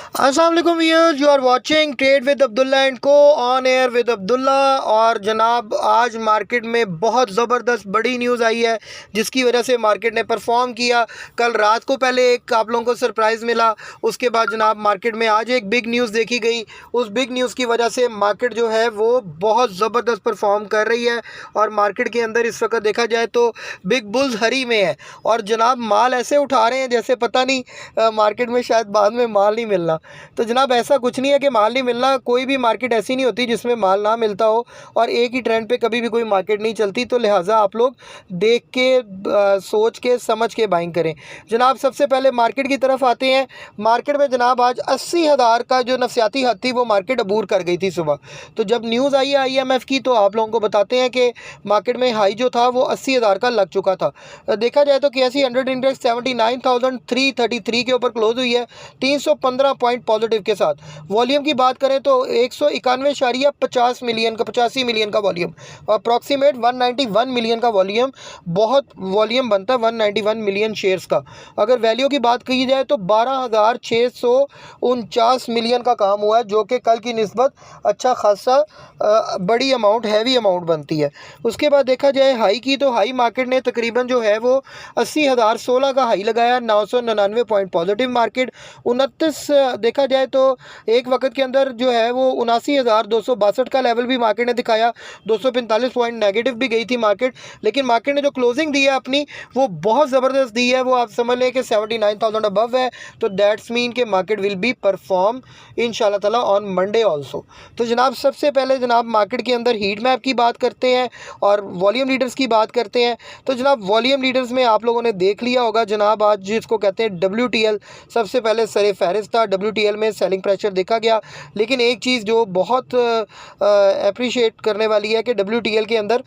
अस्सलाम वालेकुम viewers, you are watching trade with Abdullah and co on air with Abdullah. और जनाब आज मार्केट में बहुत ज़बरदस्त बड़ी न्यूज़ आई है जिसकी वजह से मार्केट ने परफॉर्म किया। कल रात को पहले एक आप लोगों को सरप्राइज़ मिला, उसके बाद जनाब मार्केट में आज एक बिग न्यूज़ देखी गई। उस बिग न्यूज़ की वजह से मार्केट जो है वो बहुत ज़बरदस्त परफॉर्म कर रही है। और मार्केट के अंदर इस वक्त देखा जाए तो बिग बुल्स हरी में है और जनाब माल ऐसे उठा रहे हैं जैसे पता नहीं मार्केट में शायद बाद में माल नहीं मिलना। तो जनाब ऐसा कुछ नहीं है कि माल नहीं मिलना, कोई भी मार्केट ऐसी नहीं होती जिसमें माल ना मिलता हो और एक ही ट्रेंड पे कभी भी कोई मार्केट नहीं चलती। तो लिहाजा आप लोग देख के सोच के समझ के बाइंग करें। जनाब सबसे पहले मार्केट की तरफ आते हैं। मार्केट में जनाब आज 80,000 का जो नफसियाती हद थी वो मार्केट अबूर कर गई थी सुबह। तो जब न्यूज़ आई है IMF की तो आप लोगों को बताते हैं कि मार्केट में हाई जो था वो 80,000 का लग चुका था। देखा जाए तो KSE 100 इंडेक्स 79,333 के ऊपर क्लोज हुई है 315 पॉइंट पॉजिटिव के साथ। वॉल्यूम की बात करें तो 191.50 मिलियन का 85 मिलियन का वॉल्यूम, अप्रॉक्सीमेट 191 मिलियन का वॉल्यूम। बहुत वॉल्यूम बनता है 191 मिलियन शेयर्स का। अगर वैल्यू की बात की जाए तो 12,649 मिलियन का काम हुआ है, जो कि कल की निस्बत अच्छा खासा बड़ी अमाउंट, हैवी अमाउंट बनती है। उसके बाद देखा जाए हाई की तो हाई मार्केट ने तकरीबन जो है वो 80,016 का हाई लगाया, 999 पॉइंट पॉजिटिव मार्केट। 29 देखा जाए तो एक वक्त के अंदर जो है वो 79,262 का लेवल भी मार्केट ने दिखाया, 245 पॉइंट नेगेटिव भी गई थी मार्केट। लेकिन मार्केट ने जो क्लोजिंग दी है अपनी वो बहुत ज़बरदस्त दी है, वो आप समझ लें कि 79,000 अबव है। तो दैट्स मीन के मार्केट विल बी परफॉर्म इंशाल्लाह ताला ऑन मंडे ऑल्सो। तो जनाब सबसे पहले जनाब मार्केट के अंदर हीट मैप की बात करते हैं और वॉल्यूम लीडर्स की बात करते हैं। तो जनाब वॉल्यूम लीडर्स में आप लोगों ने देख लिया होगा जनाब आज जिसको कहते हैं WTL सबसे पहले सरे फहरिस्त था। WTL में सेलिंग प्रेशर देखा गया, लेकिन एक चीज़ जो बहुत अप्रिशिएट करने वाली है कि WTL के अंदर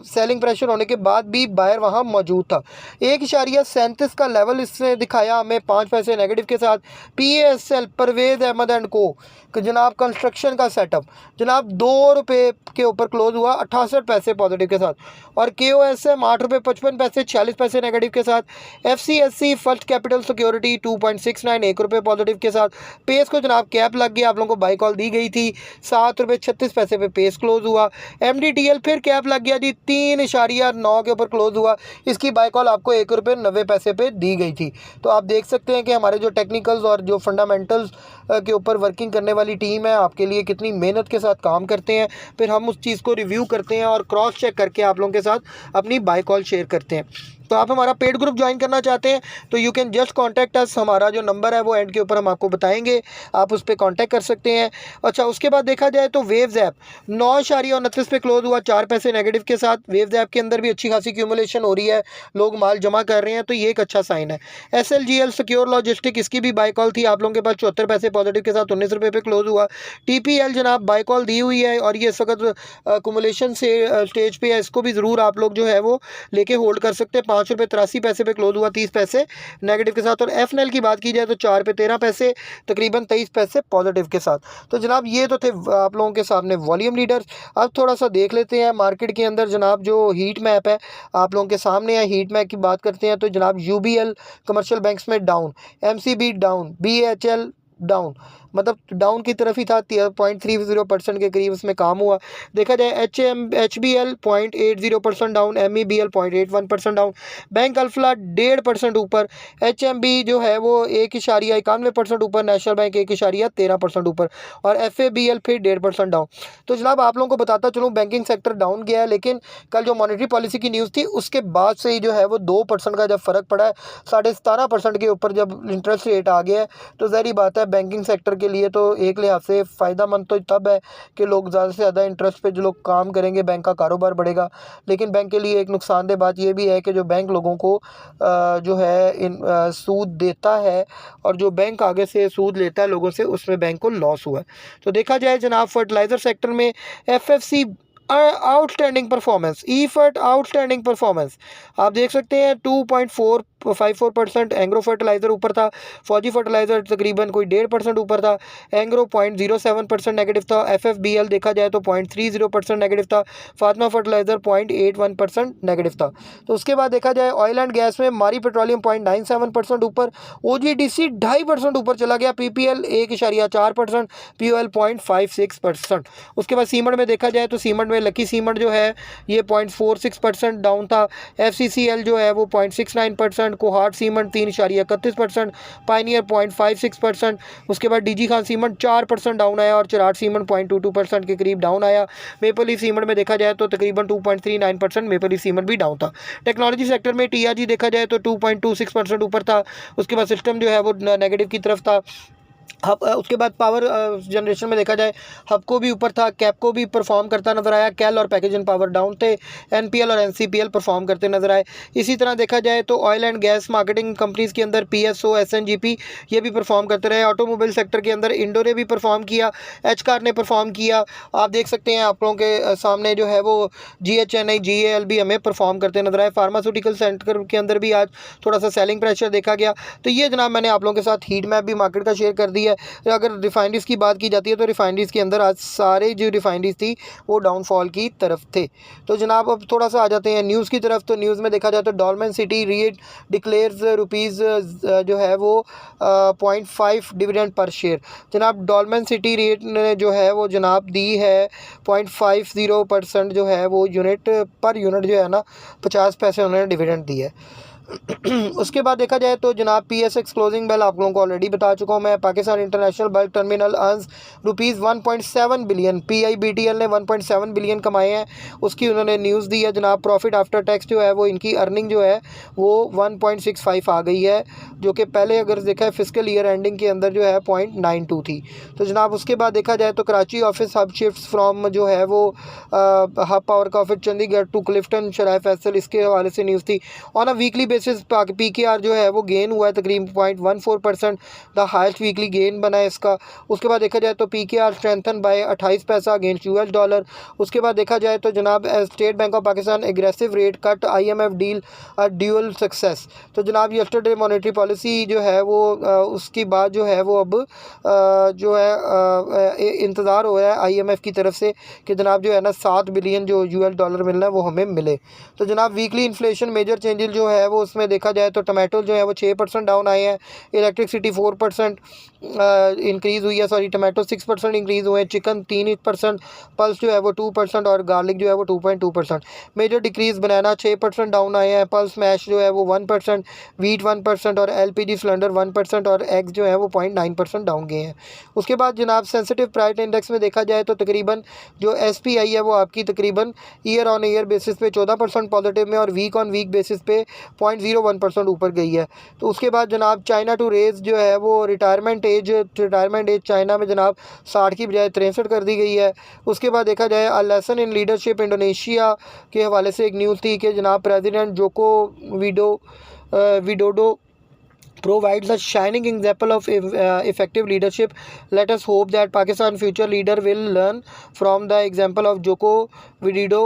सेलिंग प्रेशर होने के बाद भी बायर वहाँ मौजूद था। 1.37 का लेवल इसने दिखाया हमें 5 पैसे नेगेटिव के साथ। PASL परवेज़ अहमद एंड को जनाब कंस्ट्रक्शन का सेटअप जनाब ₹2 के ऊपर क्लोज हुआ 68 पैसे पॉजिटिव के साथ। और KOSM ₹8.55 46 पैसे नेगेटिव के साथ। FCSC first capital security 2.69 ₹1 positive के साथ। पेस को जनाब कैप लग गया, आप लोगों को बाई कॉल दी गई थी, ₹7.36 पे पेस क्लोज हुआ। MDTL फिर कैप लग गया जी, 3.9 के ऊपर क्लोज हुआ, इसकी बाई कॉल आपको ₹1.90 पे दी गई थी। तो आप देख सकते हैं कि हमारे जो टेक्निकल्स और जो फंडामेंटल्स के ऊपर वर्किंग करने वाली टीम है आपके लिए कितनी मेहनत के साथ काम करते हैं। फिर हम उस चीज़ को रिव्यू करते हैं और क्रॉस चेक करके आप लोगों के साथ अपनी बाई कॉल शेयर करते हैं। तो आप हमारा पेड ग्रुप ज्वाइन करना चाहते हैं तो you can just contact us. हमारा जो नंबर है वो एंड के ऊपर हम आपको बताएंगे, आप उस पर कॉन्टैक्ट कर सकते हैं। अच्छा उसके बाद देखा जाए तो वेव्स ऐप 9.29 पे क्लोज हुआ 4 पैसे नेगेटिव के साथ। वेव्स ऐप के अंदर भी अच्छी खासी क्यूमुलेशन हो रही है, लोग माल जमा कर रहे हैं, तो ये एक अच्छा साइन है। SLGL सिक्योर लॉजिस्टिक, इसकी भी बाई कॉल थी आप लोगों के पास 74 पैसे पॉजिटिव के साथ, ₹19 पे क्लोज हुआ। TPL जनाब बाई कॉल दी हुई है और ये इस वक्त कुमुलेशन से स्टेज पे है, इसको भी ज़रूर आप लोग जो है वो लेके होल्ड कर सकते हैं। ₹5.83 पे क्लोज हुआ 30 पैसे नेगेटिव के साथ। और FNL की बात की जाए तो ₹4.13 तकरीबन 23 पैसे पॉजिटिव के साथ। तो जनाब ये तो थे आप लोगों के सामने वॉल्यूम लीडर्स। अब थोड़ा सा देख लेते हैं मार्केट के अंदर जनाब जो हीट मैप है आप लोगों के सामने है। हीट मैप की बात करते हैं तो जनाब UBL कमर्शियल बैंक्स में down, MCB down, BHL down, मतलब डाउन की तरफ ही था, 0.30% के करीब उसमें काम हुआ। देखा जाए HBL 0.80% down, MEBL 0.81% down, bank Alfalah 1.5% ऊपर, HMB जो है वो 1.91% ऊपर, नेशनल बैंक 1.13% ऊपर और FABL फिर 1.5% डाउन। तो जनाब आप लोगों को बताता चलूँ बैंकिंग सेक्टर डाउन गया है, लेकिन कल जो मॉनेटरी पॉलिसी की न्यूज़ थी उसके बाद से ही जो है वो 2% का जब फ़र्क पड़ा है, 17.5% के ऊपर जब इंटरेस्ट रेट आ गया है, तो ज़ाहिर बात है बैंकिंग सेक्टर के लिए तो एक लिहाज से फ़ायदेमंद तो तब है कि लोग ज़्यादा से ज़्यादा इंटरेस्ट पे जो लोग काम करेंगे बैंक का कारोबार बढ़ेगा। लेकिन बैंक के लिए एक नुकसानदेह बात ये भी है कि जो बैंक लोगों को जो है सूद देता है और जो बैंक आगे से सूद लेता है लोगों से, उसमें बैंक को लॉस हुआ है। तो देखा जाए जनाब फर्टिलाइज़र सेक्टर में FFC outstanding performance, Efert outstanding performance आप देख सकते हैं 2.454%। एंग्रो फर्टिलाइज़र ऊपर था, फौजी फर्टिलाइज़र तकरीबन कोई 1.5% ऊपर था। एंग्रो 0.07% नेगेटिव था। FFBL देखा जाए तो 0.30% नेगेटिव था। फातिमा फर्टिलाइज़र 0.81% नेगेटिव था। तो उसके बाद देखा जाए ऑयल एंड गैस में मारी पेट्रोलियम 0.97% ऊपर, OGDC 2.5% ऊपर चला गया, PPL 1.4%, POL 0.56%। उसके बाद सीमेंट में देखा जाए तो सीमेंट में लकी सीमेंट जो है ये 0.46% डाउन था। FCCL जो है वो 0.69%, कोहाट सीमेंट 3.31%, पाइनियर 0.56%। उसके बाद DG खान सीमेंट 4% डाउन आया और चिराट सीमेंट 0.22% के करीब डाउन आया। मेपल लीफ सीमेंट में देखा जाए तो तकरीबन 2.39% मेपल लीफ सीमेंट भी डाउन था। टेक्नोलॉजी सेक्टर में TRG देखा जाए तो 2.26% ऊपर था। उसके बाद सिस्टम जो है वो नेगेटिव की तरफ था। हब उसके बाद पावर जनरेशन में देखा जाए हबको भी ऊपर था, कैपको भी परफॉर्म करता नजर आया। कैल और पैकेज एंड पावर डाउन थे। NPL और NCPL परफॉर्म करते नजर आए। इसी तरह देखा जाए तो oil and gas marketing companies के अंदर PSO SNGP ये भी परफॉर्म करते रहे। ऑटोमोबाइल सेक्टर के अंदर इंडो ने भी परफॉर्म किया, एचकार ने परफॉर्म किया। आप देख सकते हैं आप लोगों के सामने जो है वो GHNI GAL भी हमें परफॉर्म करते नजर आए। फार्मास्यूटिकल सेक्टर के अंदर भी आज थोड़ा सा सेलिंग प्रेशर देखा गया। तो ये जनाब मैंने आप लोगों के साथ हीट मैप भी मार्केट का शेयर कर दी है। अगर रिफाइनरीज की बात की जाती है तो रिफाइनरीज के अंदर आज सारे जो रिफाइनरीज थी वो डाउनफॉल की तरफ थे। तो जनाब अब थोड़ा सा आ जाते हैं न्यूज़ की तरफ। तो न्यूज़ में देखा जाए तो Dolmen City REIT declares rupees जो है वो 0.5 डिविडेंड पर शेयर। जनाब डॉलमेन सिटी रेट ने जो है वो जनाब दी है 0.50% जो है वो यूनिट पर यूनिट जो है ना 50 पैसे उन्होंने डिविडेंड दी है। उसके बाद देखा जाए तो जनाब PSX क्लोजिंग बेल आप लोगों को ऑलरेडी बता चुका हूँ मैं। Pakistan international bulk terminal earns ₹1.7 billion, PIBTL ने 1.7 बिलियन कमाए हैं, उसकी उन्होंने न्यूज़ दी है जनाब। प्रॉफिट आफ्टर टैक्स जो है वो इनकी अर्निंग जो है वो 1.65 आ गई है, जो कि पहले अगर देखा है फिस्कल ईयर एंडिंग के अंदर जो है 0.92 थी। तो जनाब उसके बाद देखा जाए तो Karachi office hub shift from जो है वो हब पावर का ऑफिस चंडीगढ़ टू क्लिफ्टन शराय फैसल, इसके हवाले से न्यूज़ थी। On a weekly basis PKR जो है वो गेन हुआ है तकरीबन 0.14%, द हाईएस्ट वीकली गेन बना है इसका। उसके बाद देखा जाए तो PKR स्ट्रेंथन बाय 28 पैसा अगेंस्ट $। उसके बाद देखा जाए तो जनाब state bank of Pakistan aggressive rate cut IMF deal dual success. तो जनाब यस्टरडे मॉनेटरी पॉलिसी जो है वो उसकी बाद जो है वो अब जो है इंतज़ार हो रहा है IMF की तरफ से कि जनाब जो है ना 7 बिलियन जो $, मिलना है वो हमें मिले। तो जनाब वीकली इन्फ्लेशन मेजर चेंजेस जो है वो उसमें देखा जाए तो टमाटो जो है वो 6% डाउन आए हैं। इलेक्ट्रिसिटी 4% इंक्रीज़ हुई है, सॉरी टमाटो 6% इंक्रीज़ हुए हैं। चिकन 3%, पल्स जो है वो 2% और गार्लिक जो है वो 2.2%। मेजर डिक्रीज़ बनाना 6% डाउन आए हैं। पल्स मैश जो है वो 1%, वीट 1% और LPG सिलेंडर 1% और एग्स जो है वो 0.9% डाउन गए हैं। उसके बाद जनाब सेंसिटिव प्राइस इंडेक्स में देखा जाए तो तकरीबन जो SPI है वो आपकी तकरीबन ईयर ऑन ईयर बेसिस पे 14% पॉजिटिव में और वीक ऑन वीक बेसिस पे 0.01% ऊपर गई है। तो उसके बाद जनाब चाइना टू रेज जो है वो रिटायरमेंट एज चाइना में जनाब 60 की बजाय 63 कर दी गई है। उसके बाद देखा जाए a lesson in leadership Indonesia के हवाले से एक न्यूज़ थी कि जनाब president Joko Widodo provides a shining example of effective leadership. Let us hope that Pakistan future leader will learn from the example of Joko Widodo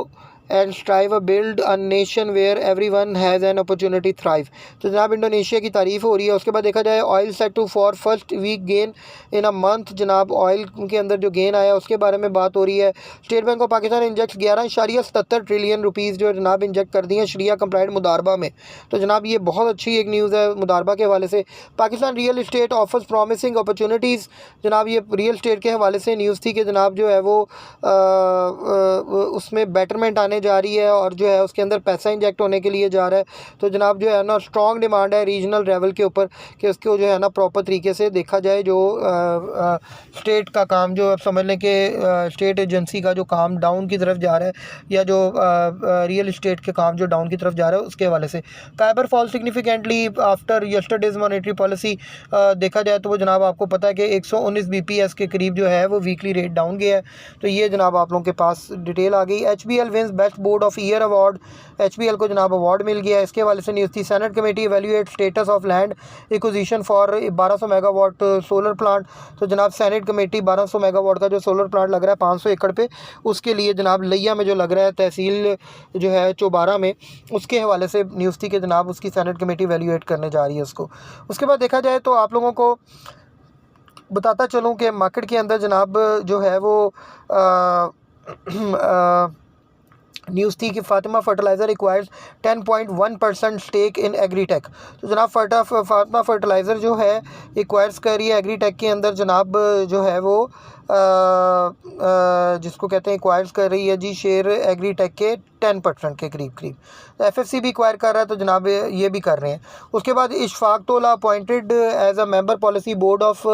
and strive to build a nation where everyone has an opportunity thrive. तो जनाब Indonesia की तारीफ़ हो रही है। उसके बाद देखा जाए oil set to for first week gain in a month, जनाब ऑयल के अंदर जो गेन आया उसके बारे में बात हो रही है। State bank of Pakistan inject 11.77 trillion rupees जो जनाब इंजेक्ट कर दिए हैं शरिया कंप्लाइंट मुदारबा में। तो जनाब ये बहुत अच्छी एक न्यूज़ है मुदारबा के हवाले से। Pakistan real estate offers promising opportunities, जनाब ये रियल इस्टेट के हवाले से न्यूज़ थी कि जनाब जो है वो उसमें बेटरमेंट आने जा रही है और जो है उसके अंदर पैसा इंजेक्ट होने के लिए जा रहा है। तो जनाब जो है ना स्ट्रॉन्ग डिमांड है रीजनल लेवल के ऊपर कि उसको जो है ना प्रॉपर तरीके से देखा जाए। जो स्टेट का काम जो अब समझ लें कि स्टेट एजेंसी का जो काम डाउन की तरफ जा रहा है या जो रियल इस्टेट के काम जो डाउन की तरफ जा रहा है उसके हवाले से। काइबर fall significantly after yesterday's monetary policy, देखा जाए तो वो जनाब आपको पता है कि 119 BPS के करीब जो है वो वीकली रेट डाउन गया है। तो ये जनाब आप लोगों के पास डिटेल आ गई। HBL wins best best board of year award, HPL को जनाब अवार्ड मिल गया। इसके हवाले से न्यूज़ थी। Senate committee evaluate status of land acquisition for 1200 megawatt solar plant. तो जनाब सेनेट कमेटी 1200 मेगावाट का जो सोलर प्लांट लग रहा है 500 एकड़ पे, उसके लिए जनाब लिया में जो लग रहा है तहसील जो है चौबारा में, उसके हवाले से न्यूज़ थी कि जनाब उसकी सेनेट कमेटी एवेल्यूएट करने जा रही है उसको। उसके बाद देखा जाए तो आप लोगों को बताता चलूँ कि मार्केट के अंदर जनाब जो है वो न्यूज़ थी कि Fatima fertilizer acquires 10.1% stake in Agritech. तो जनाब फातिमा फर्टिलाइज़र जो है एक्वायर्स कर रही है एग्रीटेक के अंदर, जनाब जो है वो जिसको कहते हैं एक्वायर्स कर रही है जी शेयर एग्रीटेक के 10% के करीब। FFC भी एक्वायर कर रहा है, तो जनाब ये भी कर रहे हैं। उसके बाद Ishfaq Tola appointed as a member policy board of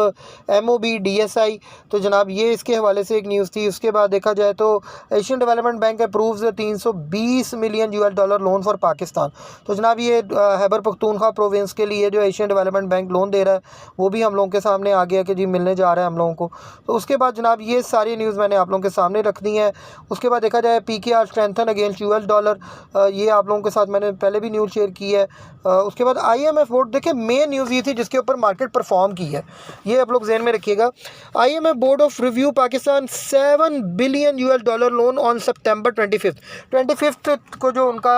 MOB DSI। तो जनाब ये इसके हवाले से एक न्यूज़ थी। उसके बाद देखा जाए तो Asian development bank approves $320 million loan for Pakistan. तो जनाब ये खैबर पख्तूनख्वा प्रोविंस के लिए जो एशियन डेवलपमेंट बैंक लोन दे रहा है वो भी हम लोगों के सामने आ गया कि जी मिलने जा रहा है हम लोगों को। तो उसके बाद जनाब ये सारी न्यूज़ मैंने आप लोगों के सामने रख दी है। उसके बाद देखा जाए PKR स्ट्रेंथन अगेंस्ट $, ये आप लोगों के साथ मैंने पहले भी न्यूज़ शेयर की है। उसके बाद IMF बोर्ड, देखिए मेन न्यूज़ ये थी जिसके ऊपर मार्केट परफॉर्म की है, ये आप लोग ज़हन में रखिएगा। IMF board of review Pakistan $7 billion loan on सितंबर 25 को जो उनका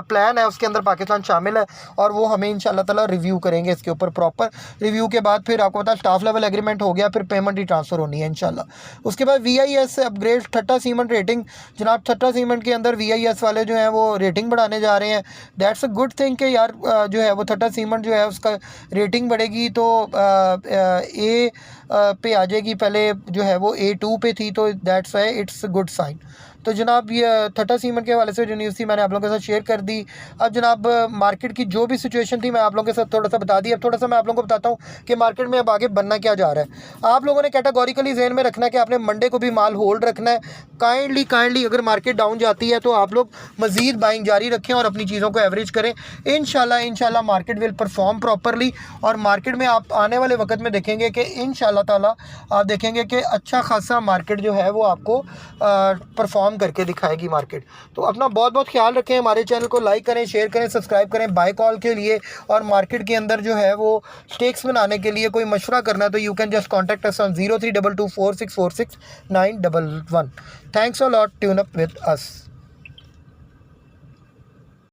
प्लान है उसके अंदर पाकिस्तान शामिल है, और वो हमें इंशाल्लाह ताला रिव्यू करेंगे इसके ऊपर। प्रॉपर रिव्यू के बाद फिर आपको पता स्टाफ लेवल एग्रीमेंट हो गया, फिर पेमेंट ही ट्रांसफ़र होनी है इंशाल्लाह। उसके बाद VIS अपग्रेड ठट्टा सीमेंट रेटिंग। जनाब ठट्टा सीमेंट के अंदर VIS वाले जो हैं वो रेटिंग बढ़ाने जा रहे हैं। दैट्स अ गुड थिंग कि यार जो है वो ठट्टा सीमेंट जो है उसका रेटिंग बढ़ेगी तो A पे आ जाएगी, पहले जो है वो A2 पे थी, तो that's why it's good sign. तो जनाब ये ठट्टा सीमेंट के हवाले से जो न्यूज़ थी मैंने आप लोगों के साथ शेयर कर दी। अब जनाब मार्केट की जो भी सिचुएशन थी मैं आप लोगों के साथ थोड़ा सा बता दी। अब थोड़ा सा मैं आप लोगों को बताता हूँ कि मार्केट में अब आगे बनना क्या जा रहा है। आप लोगों ने कैटेगोरिकली ज़हन में रखना है कि आपने मंडे को भी माल होल्ड रखना है। काइंडली अगर मार्केट डाउन जाती है तो आप लोग मज़ीद बाइंग जारी रखें और अपनी चीज़ों को एवरेज करें। इंशाल्लाह मार्केट विल परफॉर्म प्रॉपरली, और मार्केट में आप आने वाले वक्त में देखेंगे कि इंशाल्लाह ताला आप देखेंगे कि अच्छा खासा मार्केट जो है वो आपको परफॉर्म करके दिखाएगी मार्केट। तो अपना बहुत बहुत ख्याल रखें। हमारे चैनल को लाइक करें, शेयर करें, सब्सक्राइब करें। बाय कॉल के लिए और मार्केट के अंदर जो है वो स्टेक्स बनाने के लिए कोई मशवरा करना है तो you can just contact us on 03224646 911। Thanks a lot, tune up with us.